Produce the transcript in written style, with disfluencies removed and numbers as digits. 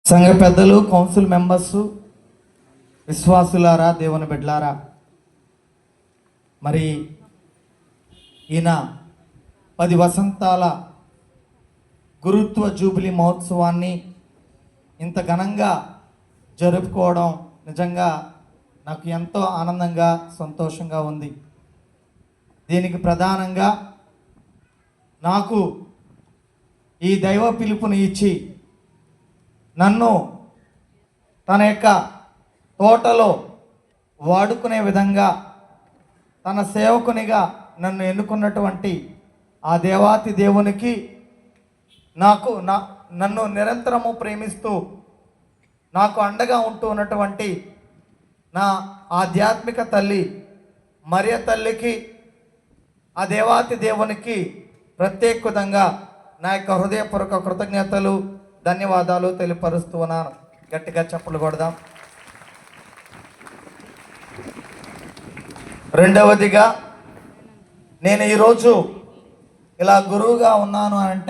సంఘ పెద్దలు, council members, విశ్వాసులారా, దేవుని బిడ్డలారా, మరి ఈయన 10 వసంతాల గురుత్వ జూబిలీ మహోత్సవాన్ని ఇంత ఘనంగా జరుపుకోవడం నిజంగా నాకు ఎంతో ఆనందంగా, సంతోషంగా ఉంది. దీనికి ప్రధానంగా నాకు ఈ దైవ పిలుపుని ఇచ్చి నన్ను తన యొక్క తోటలో వాడుకునే విధంగా తన సేవకునిగా నన్ను ఎన్నుకున్నటువంటి ఆ దేవాతి దేవునికి, నన్ను నిరంతరము ప్రేమిస్తూ నాకు అండగా ఉంటూ ఉన్నటువంటి నా ఆధ్యాత్మిక తల్లి మరియ తల్లికి, ఆ దేవాతి దేవునికి ప్రత్యేకంగా నా యొక్క హృదయపూర్వక కృతజ్ఞతలు, ధన్యవాదాలు తెలియపరుస్తూ ఉన్నాను. గట్టిగా చప్పట్లు కొడదాం. రెండవదిగా, నేను ఈరోజు ఇలా గురువుగా ఉన్నాను అంటే